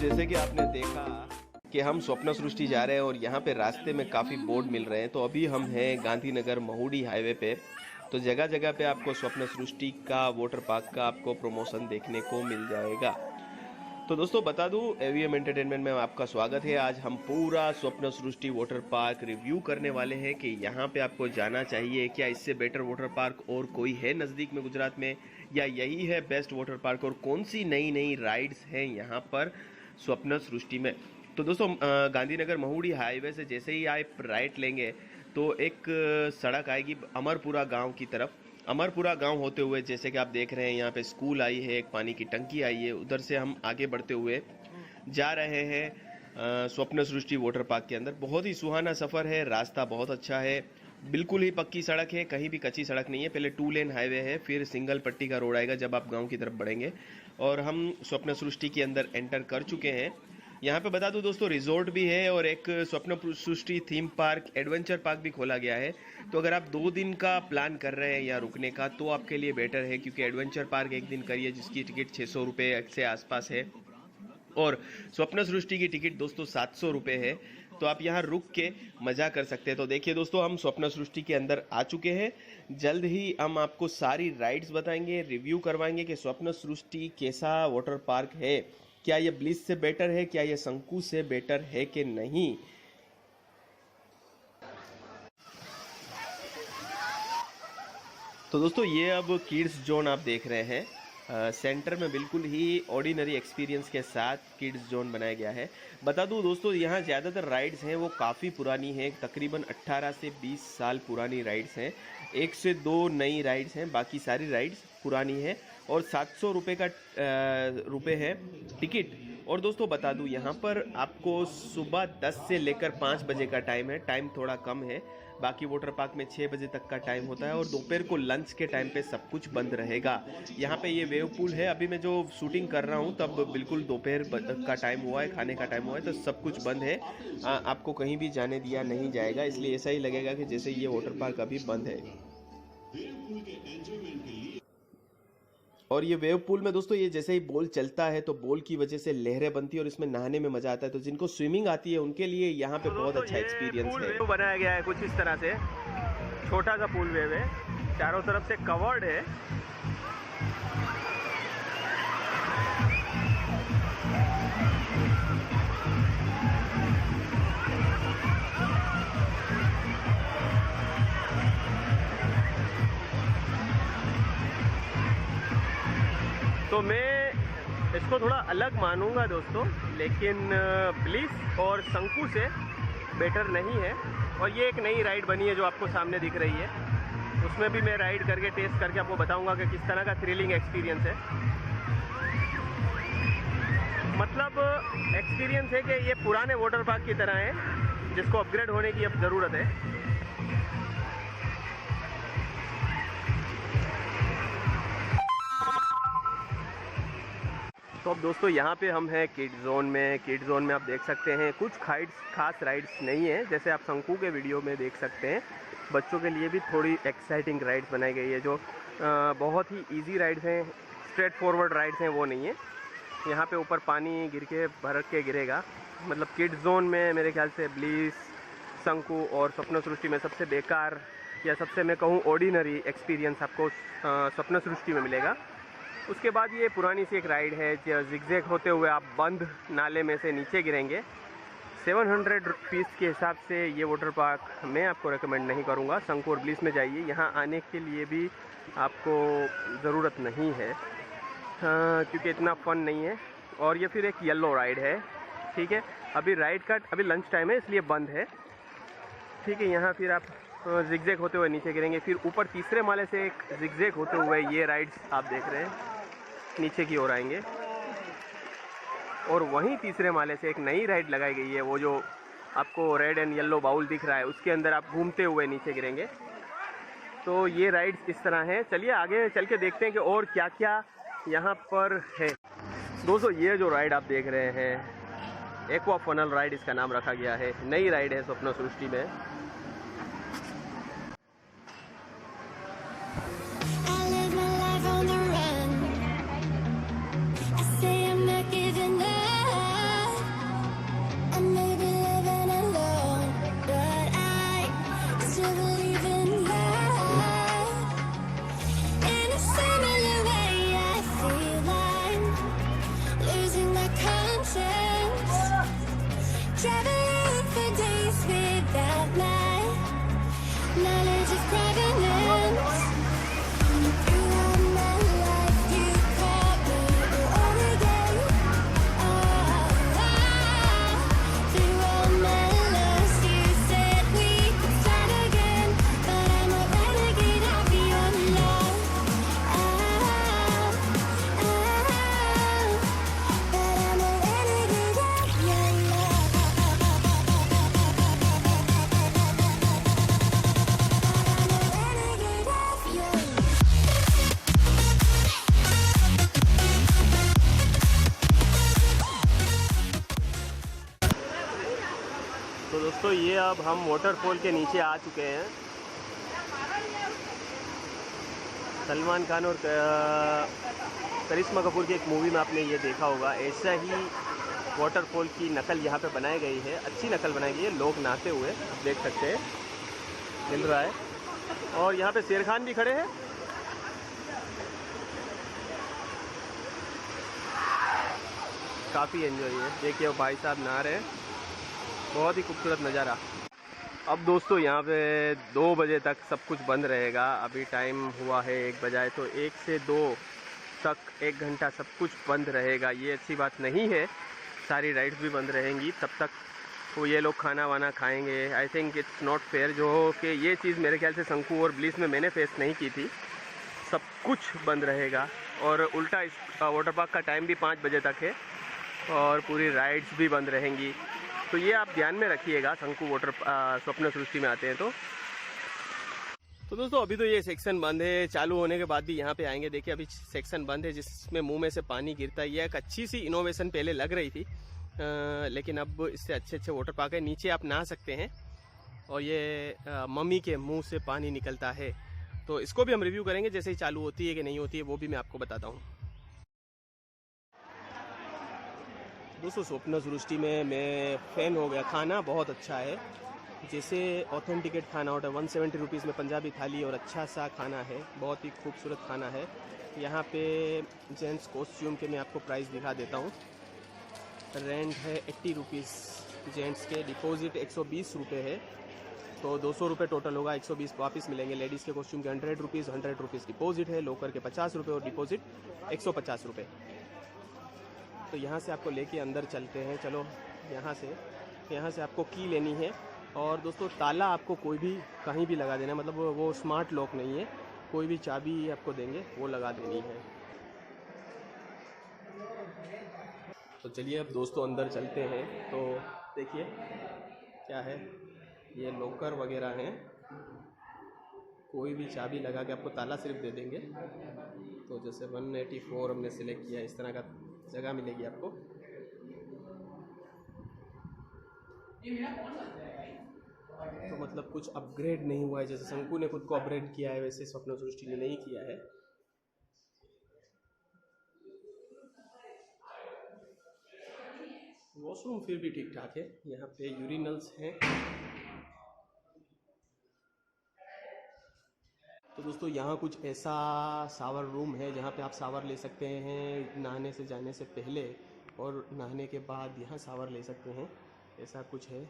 जैसे कि आपने देखा कि हम स्वप्न सृष्टि जा रहे हैं और यहाँ पे रास्ते में काफ़ी बोर्ड मिल रहे हैं। तो अभी हम हैं गांधीनगर महूडी हाईवे पे। तो जगह जगह पे आपको स्वप्न सृष्टि का वाटर पार्क का आपको प्रमोशन देखने को मिल जाएगा। तो दोस्तों बता दूं, एवीएम एंटरटेनमेंट में आपका स्वागत है। आज हम पूरा स्वप्न सृष्टि वाटर पार्क रिव्यू करने वाले हैं कि यहाँ पे आपको जाना चाहिए। क्या इससे बेटर वाटर पार्क और कोई है नज़दीक में गुजरात में, या यही है बेस्ट वाटर पार्क, और कौन सी नई नई राइड्स हैं यहाँ पर स्वप्न सृष्टि में। तो दोस्तों गांधीनगर महूडी हाईवे से जैसे ही आप राइट लेंगे तो एक सड़क आएगी अमरपुरा गांव की तरफ। अमरपुरा गांव होते हुए जैसे कि आप देख रहे हैं यहाँ पे स्कूल आई है, एक पानी की टंकी आई है। उधर से हम आगे बढ़ते हुए जा रहे हैं स्वप्न सृष्टि वाटर पार्क के अंदर। बहुत ही सुहाना सफ़र है, रास्ता बहुत अच्छा है, बिल्कुल ही पक्की सड़क है, कहीं भी कच्ची सड़क नहीं है। पहले 2 लेन हाईवे है, फिर सिंगल पट्टी का रोड आएगा जब आप गांव की तरफ बढ़ेंगे। और हम स्वप्न सृष्टि के अंदर एंटर कर चुके हैं। यहाँ पे बता दूं दोस्तों, रिजॉर्ट भी है और एक स्वप्न सृष्टि थीम पार्क, एडवेंचर पार्क भी खोला गया है। तो अगर आप 2 दिन का प्लान कर रहे हैं यहाँ रुकने का तो आपके लिए बेटर है, क्योंकि एडवेंचर पार्क 1 दिन करिए जिसकी टिकट 600 रुपये से आसपास है, और स्वप्न सृष्टि की टिकट दोस्तों 700 रुपये है। तो आप यहाँ रुक के मज़ा कर सकते हैं। तो देखिए दोस्तों, हम स्वप्न सृष्टि के अंदर आ चुके हैं। जल्द ही हम आपको सारी राइड्स बताएंगे, रिव्यू करवाएंगे कि स्वप्न सृष्टि कैसा वाटर पार्क है। क्या ये ब्लिस से बेटर है, क्या ये शंकु से बेटर है कि नहीं। तो दोस्तों ये अब किड्स जोन आप देख रहे हैं। सेंटर में बिल्कुल ही ऑर्डिनरी एक्सपीरियंस के साथ किड्स जोन बनाया गया है। बता दूं दोस्तों, यहाँ ज़्यादातर राइड्स हैं वो काफ़ी पुरानी हैं, तकरीबन 18 से 20 साल पुरानी राइड्स हैं। 1 से 2 नई राइड्स हैं, बाकी सारी राइड्स पुरानी हैं। और 700 रुपये का रुपये है टिकट। और दोस्तों बता दूं, यहाँ पर आपको सुबह 10 से लेकर 5 बजे का टाइम है, टाइम थोड़ा कम है। बाकी वाटर पार्क में 6 बजे तक का टाइम होता है, और दोपहर को लंच के टाइम पे सब कुछ बंद रहेगा। यहाँ पे ये वेव पूल है, अभी मैं जो शूटिंग कर रहा हूँ तब बिल्कुल दोपहर का टाइम हुआ है, खाने का टाइम हुआ है, तो सब कुछ बंद है। आपको कहीं भी जाने दिया नहीं जाएगा, इसलिए ऐसा ही लगेगा कि जैसे ये वाटर पार्क अभी बंद है। और ये वेव पूल में दोस्तों, ये जैसे ही बॉल चलता है तो बॉल की वजह से लहरें बनती है और इसमें नहाने में मजा आता है। तो जिनको स्विमिंग आती है उनके लिए यहाँ पे बहुत अच्छा एक्सपीरियंस है। वेव बनाया गया है कुछ इस तरह से, छोटा सा पूल वेव है, चारों तरफ से कवर्ड है। तो मैं इसको थोड़ा अलग मानूंगा दोस्तों, लेकिन ब्लिस और शंकु से बेटर नहीं है। और ये एक नई राइड बनी है जो आपको सामने दिख रही है, उसमें भी मैं राइड करके टेस्ट करके आपको बताऊंगा कि किस तरह का थ्रिलिंग एक्सपीरियंस है। मतलब एक्सपीरियंस है कि ये पुराने वाटर पार्क की तरह है जिसको अपग्रेड होने की अब ज़रूरत है। तो अब दोस्तों यहाँ पे हम हैं किड जोन में। किड जोन में आप देख सकते हैं कुछ खास राइड्स नहीं है, जैसे आप शंकु के वीडियो में देख सकते हैं। बच्चों के लिए भी थोड़ी एक्साइटिंग राइड्स बनाई गई है, जो बहुत ही इजी राइड्स हैं, स्ट्रेट फॉरवर्ड राइड्स हैं, वो नहीं है। यहाँ पे ऊपर पानी गिर के भर के गिरेगा। मतलब किड जोन में मेरे ख्याल से ब्लिस, शंकु और स्वप्न सृष्टि में सबसे बेकार या सबसे मैं कहूँ ऑर्डिनरी एक्सपीरियंस आपको स्वप्न सृष्टि में मिलेगा। उसके बाद ये पुरानी सी एक राइड है, जिगजैग होते हुए आप बंद नाले में से नीचे गिरेंगे। 700 रुपीज़ के हिसाब से ये वाटर पार्क मैं आपको रेकमेंड नहीं करूँगा। शंकु और ब्लिस में जाइए, यहाँ आने के लिए भी आपको ज़रूरत नहीं है, क्योंकि इतना फ़न नहीं है। और ये फिर एक येलो राइड है, ठीक है। अभी राइड का अभी लंच टाइम है इसलिए बंद है, ठीक है। यहाँ फिर आप जिगजैग होते हुए नीचे गिरेंगे, फिर ऊपर तीसरे माले से एक जिगजैग होते हुए ये राइड्स आप देख रहे हैं नीचे की ओर आएंगे। और वहीं तीसरे माले से एक नई राइड लगाई गई है, वो जो आपको रेड एंड येलो बाउल दिख रहा है, उसके अंदर आप घूमते हुए नीचे गिरेंगे। तो ये राइड्स इस तरह हैं। चलिए आगे चल के देखते हैं कि और क्या क्या यहाँ पर है। दोस्तों ये जो राइड आप देख रहे हैं, एक्वा फनल राइड इसका नाम रखा गया है, नई राइड है स्वप्न सृष्टि में। I say I'm not giving up. अब हम वाटरफॉल के नीचे आ चुके हैं। सलमान खान और करिश्मा कपूर की एक मूवी में आपने ये देखा होगा, ऐसा ही वाटरफॉल की नकल यहाँ पे बनाई गई है, अच्छी नकल बनाई गई है। लोग नहाते हुए देख सकते हैं, मिल रहा है। और यहाँ पे शेर खान भी खड़े हैं। काफ़ी एंजॉय है। देखिए वो भाई साहब नहा रहे हैं, बहुत ही खूबसूरत नज़ारा। अब दोस्तों यहाँ पे 2 बजे तक सब कुछ बंद रहेगा। अभी टाइम हुआ है 1 बजाए, तो 1 से 2 तक 1 घंटा सब कुछ बंद रहेगा। ये अच्छी बात नहीं है, सारी राइड्स भी बंद रहेंगी तब तक। तो ये लोग खाना वाना खाएंगे। I think it's not fair, जो कि ये चीज़ मेरे ख्याल से शंकु और ब्लिस में मैंने फेस नहीं की थी। सब कुछ बंद रहेगा और उल्टा इस वाटर पार्क का टाइम भी 5 बजे तक है और पूरी राइड्स भी बंद रहेंगी। तो ये आप ध्यान में रखिएगा शंकु वाटर स्वप्न सृष्टि में आते हैं तो दोस्तों अभी तो ये सेक्शन बंद है। चालू होने के बाद भी यहाँ पे आएंगे। देखिए अभी सेक्शन बंद है जिसमें मुंह में से पानी गिरता है। ये एक अच्छी सी इनोवेशन पहले लग रही थी, लेकिन अब इससे अच्छे वाटर पार्क है। नीचे आप नहा सकते हैं और ये मम्मी के मुंह से पानी निकलता है। तो इसको भी हम रिव्यू करेंगे, जैसे ही चालू होती है कि नहीं होती है वो भी मैं आपको बताता हूँ। दोस्तों स्वप्न सृष्टि में मैं फ़ैन हो गया। खाना बहुत अच्छा है, जैसे ऑथेंटिकेट खाना होता है। 170 रुपीज़ में पंजाबी थाली और अच्छा सा खाना है, बहुत ही खूबसूरत खाना है। यहाँ पे जेंट्स कॉस्ट्यूम के मैं आपको प्राइस दिखा देता हूँ। रेंट है 80 रुपीज़ जेंट्स के, डिपॉजिट 120 रुपये है, तो 200 रुपये टोटल होगा। 120 वापस मिलेंगे। लेडीज़ के कॉस्ट्यूम के 100 रुपीज़, 100 रुपीज़ डिपॉजिट है। लोकर के 50 रुपये और डिपॉजिट 150 रुपये। तो यहाँ से आपको लेके अंदर चलते हैं। चलो यहाँ से आपको की लेनी है। और दोस्तों ताला आपको कोई भी कहीं भी लगा देना है, मतलब वो स्मार्ट लॉक नहीं है, कोई भी चाबी आपको देंगे वो लगा देनी है। तो चलिए अब दोस्तों अंदर चलते हैं। तो देखिए क्या है, ये लॉकर वगैरह हैं, कोई भी चाबी लगा के आपको ताला सिर्फ दे देंगे। तो जैसे 184 हमने सिलेक्ट किया, इस तरह का जगह मिलेगी आपको। तो मतलब कुछ अपग्रेड नहीं हुआ है, जैसे शंकु ने खुद को अपग्रेड किया है वैसे स्वप्न सृष्टि ने नहीं किया है। वॉशरूम फिर भी ठीक ठाक है। यहाँ पे यूरिनल्स हैं। तो दोस्तों यहाँ कुछ ऐसा शावर रूम है जहाँ पे आप शावर ले सकते हैं नहाने से जाने से पहले, और नहाने के बाद यहाँ शावर ले सकते हैं, ऐसा कुछ है।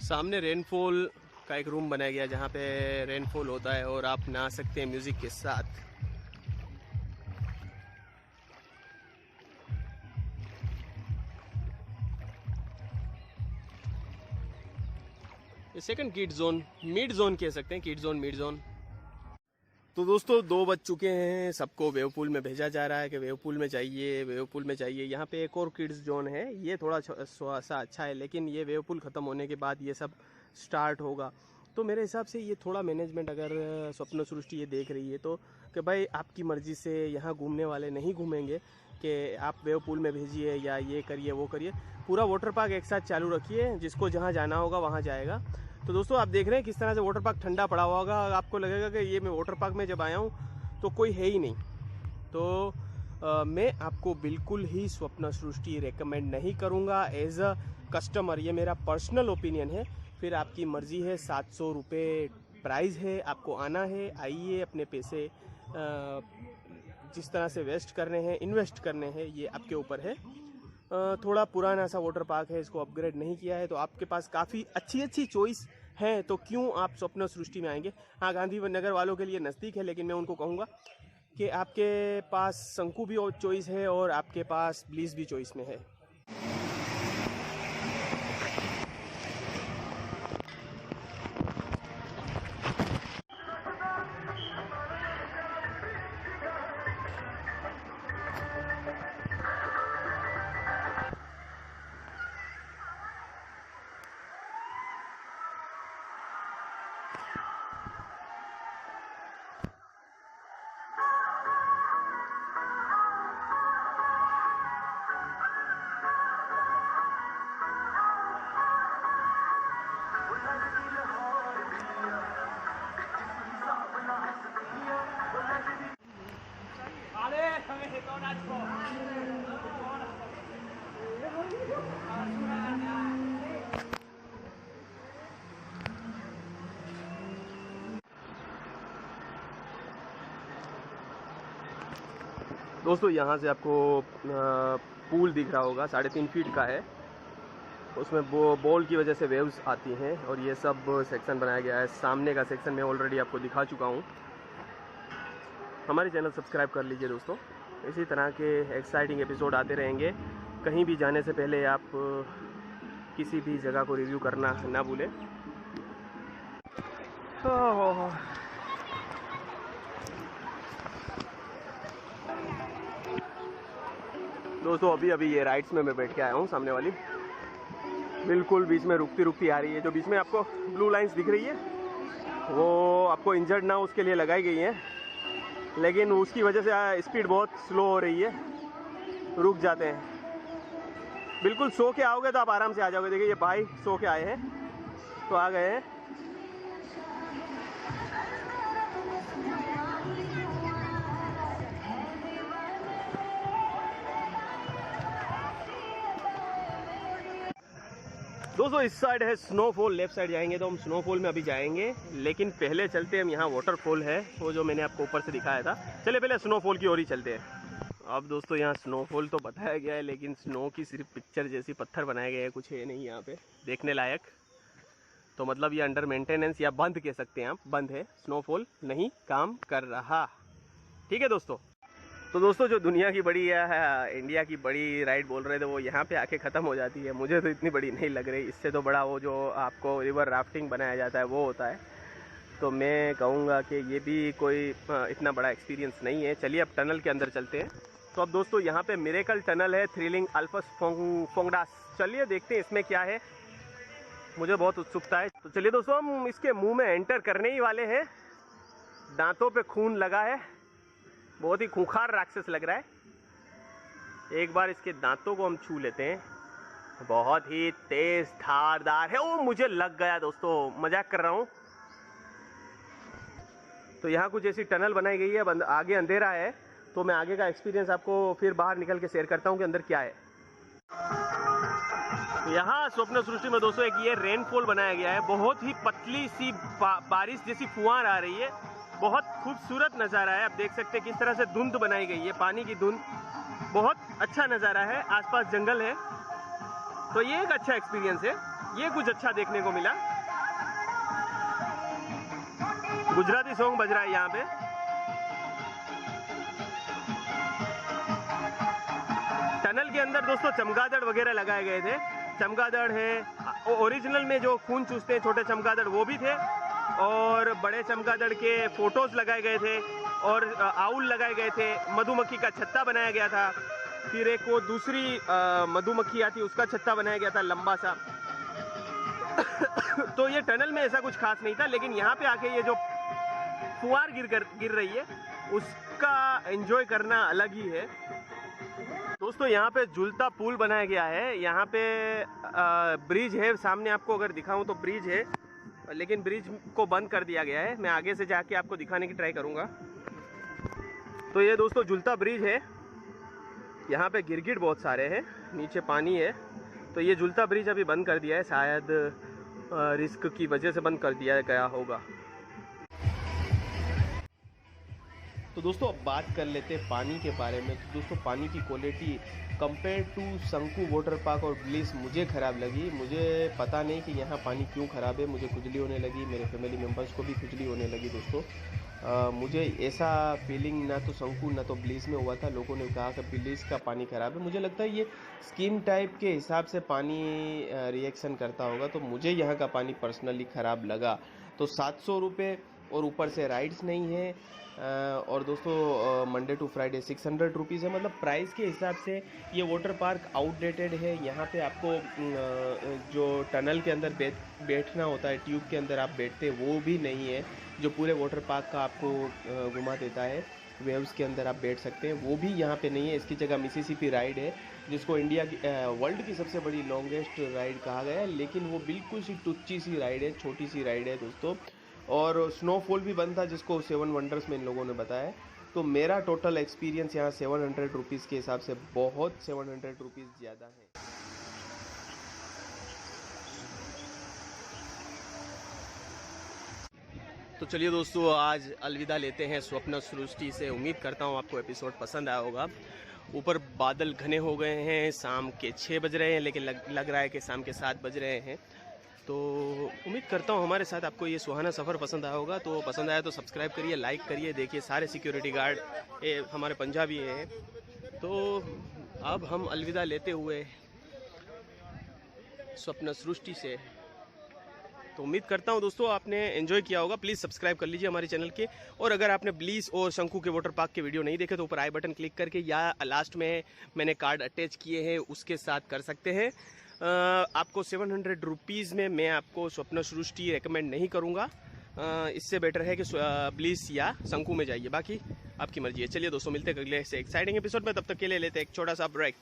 सामने रेनफॉल का एक रूम बनाया गया जहाँ पे रेनफॉल होता है और आप नहा सकते हैं म्यूज़िक के साथ। ये second kid zone, mid zone कह सकते हैं, किड जोन मिड जोन। तो दोस्तों 2 बज चुके हैं, सबको वेव पूल में भेजा जा रहा है कि वेव पूल में जाइए, वेव पूल में जाइए। यहाँ पे एक और किड्स जोन है, ये थोड़ा सा अच्छा है, लेकिन ये वेव पूल ख़त्म होने के बाद ये सब स्टार्ट होगा। तो मेरे हिसाब से ये थोड़ा मैनेजमेंट अगर स्वप्न सृष्टि ये देख रही है तो कि भाई आपकी मर्ज़ी से यहाँ घूमने वाले नहीं घूमेंगे कि आप वेव पूल में भेजिए या ये करिए वो करिए। पूरा वाटर पार्क एक साथ चालू रखिए, जिसको जहाँ जाना होगा वहाँ जाएगा। तो दोस्तों आप देख रहे हैं किस तरह से वाटर पार्क ठंडा पड़ा हुआ होगा। आपको लगेगा कि ये मैं वाटर पार्क में जब आया हूँ तो कोई है ही नहीं। तो मैं आपको बिल्कुल ही स्वप्न सृष्टि रेकमेंड नहीं करूँगा एज अ कस्टमर। ये मेरा पर्सनल ओपिनियन है, फिर आपकी मर्ज़ी है। 700 रुपये प्राइस है, आपको आना है, आइए, अपने पैसे जिस तरह से वेस्ट करने हैं, इन्वेस्ट करने हैं, ये आपके ऊपर है। थोड़ा पुराना सा वाटर पार्क है, इसको अपग्रेड नहीं किया है, तो आपके पास काफ़ी अच्छी चॉइस है, तो क्यों आप स्वप्न सृष्टि में आएंगे। हाँ, गांधी नगर वालों के लिए नज़दीक है, लेकिन मैं उनको कहूँगा कि आपके पास शंकु भी चॉइस है और आपके पास ब्लिस भी चॉइस में है। दोस्तों यहाँ से आपको पूल दिख रहा होगा, 3.5 फीट का है। उसमें वो बॉल की वजह से वेव्स आती हैं और ये सब सेक्शन बनाया गया है। सामने का सेक्शन मैं ऑलरेडी आपको दिखा चुका हूँ। हमारे चैनल सब्सक्राइब कर लीजिए दोस्तों, इसी तरह के एक्साइटिंग एपिसोड आते रहेंगे। कहीं भी जाने से पहले आप किसी भी जगह को रिव्यू करना ना भूलें। दोस्तों अभी ये राइड्स में मैं बैठ के आया हूँ, सामने वाली बिल्कुल बीच में रुकती रुकती आ रही है। जो बीच में आपको ब्लू लाइंस दिख रही है वो आपको इंजर्ड ना उसके लिए लगाई गई है, लेकिन उसकी वजह से स्पीड बहुत स्लो हो रही है, रुक जाते हैं। बिल्कुल सो के आओगे तो आप आराम से आ जाओगे। देखिए ये भाई सो के आए हैं तो आ गए हैं। दोस्तों इस साइड है स्नोफॉल, लेफ्ट साइड जाएंगे तो हम स्नोफॉल में अभी जाएंगे, लेकिन पहले चलते हम यहाँ वाटरफॉल है वो जो मैंने आपको ऊपर से दिखाया था। चलिए पहले स्नोफॉल की ओर ही चलते हैं। अब दोस्तों यहाँ स्नोफॉल तो बताया गया है, लेकिन स्नो की सिर्फ पिक्चर जैसी पत्थर बनाए गए हैं, कुछ है नहीं यहाँ पे देखने लायक। तो मतलब ये अंडर मेंटेनेंस या बंद कह सकते हैं आप, बंद है, स्नोफॉल नहीं काम कर रहा। ठीक है दोस्तों। तो दोस्तों जो दुनिया की बड़ी है, इंडिया की बड़ी राइड बोल रहे थे, वो यहाँ पे आके ख़त्म हो जाती है। मुझे तो इतनी बड़ी नहीं लग रही, इससे तो बड़ा वो जो आपको रिवर राफ्टिंग बनाया जाता है वो होता है। तो मैं कहूँगा कि ये भी कोई इतना बड़ा एक्सपीरियंस नहीं है। चलिए अब टनल के अंदर चलते हैं। तो अब दोस्तों यहाँ पे मिरेकल टनल है, थ्रिलिंग अल्पस फोंगडास। चलिए देखते हैं इसमें क्या है, मुझे बहुत उत्सुकता है। तो चलिए दोस्तों हम इसके मुँह में एंटर करने ही वाले हैं। दांतों पे खून लगा है, बहुत ही खूंखार राक्षस लग रहा है। एक बार इसके दांतों को हम छू लेते हैं, बहुत ही तेज धारदार है। ओ मुझे लग गया दोस्तों, मजाक कर रहा हूँ। तो यहाँ कुछ ऐसी टनल बनाई गई है, आगे अंधेरा है, तो मैं आगे का एक्सपीरियंस आपको फिर बाहर निकल के शेयर करता हूँ कि अंदर क्या है। यहाँ स्वप्न सृष्टि में दोस्तों एक ये रेनफॉल बनाया गया है, बहुत ही पतली सी बारिश जैसी फुहार आ रही है, बहुत खूबसूरत नज़ारा है। आप देख सकते हैं किस तरह से धुंध बनाई गई है, पानी की धुंध, बहुत अच्छा नज़ारा है। आसपास जंगल है, तो ये एक अच्छा एक्सपीरियंस है, ये कुछ अच्छा देखने को मिला। गुजराती सॉन्ग बज रहा है यहाँ पे। टनल के अंदर दोस्तों चमगादड़ वगैरह लगाए गए थे। चमगादड़ है, ओरिजिनल में जो खून चूसते हैं छोटे चमगादड़ वो भी थे, और बड़े चमगादड़ के फोटोज लगाए गए थे, और आउल लगाए गए थे। मधुमक्खी का छत्ता बनाया गया था, फिर एक वो दूसरी मधुमक्खी आती है उसका छत्ता बनाया गया था लंबा सा। तो ये टनल में ऐसा कुछ खास नहीं था, लेकिन यहाँ पे आके ये जो फुहार गिर रही है उसका एंजॉय करना अलग ही है। दोस्तों यहाँ पे झूलता पुल बनाया गया है, यहाँ पे ब्रिज है, सामने आपको अगर दिखाऊं तो ब्रिज है, लेकिन ब्रिज को बंद कर दिया गया है। मैं आगे से जाके आपको दिखाने की ट्राई करूँगा। तो ये दोस्तों झूलता ब्रिज है, यहाँ पे गिरगिट बहुत सारे हैं, नीचे पानी है। तो ये झूलता ब्रिज अभी बंद कर दिया है, शायद रिस्क की वजह से बंद कर दिया गया होगा। तो दोस्तों अब बात कर लेते हैं पानी के बारे में। तो दोस्तों पानी की क्वालिटी कंपेयर टू शंकु वाटर पार्क और ब्लिस मुझे ख़राब लगी। मुझे पता नहीं कि यहाँ पानी क्यों ख़राब है, मुझे खुजली होने लगी, मेरे फैमिली मेम्बर्स को भी खुजली होने लगी दोस्तों। मुझे ऐसा फीलिंग ना तो शंकु ना तो ब्लिस में हुआ था। लोगों ने कहा कि ब्लिस का पानी ख़राब है। मुझे लगता है ये स्किन टाइप के हिसाब से पानी रिएक्शन करता होगा, तो मुझे यहाँ का पानी पर्सनली ख़राब लगा। तो 700 रुपये और ऊपर से राइड्स नहीं है, और दोस्तों मंडे टू फ्राइडे 600 रुपीज़ है। मतलब प्राइस के हिसाब से ये वाटर पार्क आउटडेटेड है। यहाँ पे आपको जो टनल के अंदर बैठना होता है, ट्यूब के अंदर आप बैठते हैं, वो भी नहीं है जो पूरे वाटर पार्क का आपको घुमा देता है। वेव्स के अंदर आप बैठ सकते हैं, वो भी यहाँ पे नहीं है। इसकी जगह मिसिसिपी राइड है, जिसको इंडिया की वर्ल्ड की सबसे बड़ी लॉन्गेस्ट राइड कहा गया है, लेकिन वो बिल्कुल सी टुच्ची सी राइड है, छोटी सी राइड है दोस्तों। और स्नोफॉल भी बंद था, जिसको 7 वंडर्स में इन लोगों ने बताया। तो मेरा टोटल एक्सपीरियंस यहाँ 700 रुपीज़ के हिसाब से बहुत 700 रुपीज़ ज़्यादा है। तो चलिए दोस्तों, आज अलविदा लेते हैं स्वप्न सृष्टि से। उम्मीद करता हूँ आपको एपिसोड पसंद आया होगा। ऊपर बादल घने हो गए हैं, शाम के 6 बज रहे हैं, लेकिन लग रहा है कि शाम के 7 बज रहे हैं। तो उम्मीद करता हूँ हमारे साथ आपको ये सुहाना सफ़र पसंद आया होगा। तो पसंद आया तो सब्सक्राइब करिए, लाइक करिए। देखिए सारे सिक्योरिटी गार्ड हमारे पंजाबी हैं। तो अब हम अलविदा लेते हुए स्वप्न सृष्टि से, तो उम्मीद करता हूँ दोस्तों आपने एंजॉय किया होगा। प्लीज़ सब्सक्राइब कर लीजिए हमारे चैनल के। और अगर आपने ब्लीस और शंकु के वाटर पार्क के वीडियो नहीं देखे तो ऊपर आई बटन क्लिक करके या लास्ट में मैंने कार्ड अटैच किए हैं उसके साथ कर सकते हैं। आपको 700 रुपीज़ में मैं आपको स्वप्न सृष्टि रेकमेंड नहीं करूँगा। इससे बेटर है कि ब्लीस या शंकु में जाइए, बाकी आपकी मर्जी है। चलिए दोस्तों, मिलते हैं अगले से एक्साइटिंग एपिसोड में। तब तक के लिए लेते हैं एक छोटा सा ब्रेक।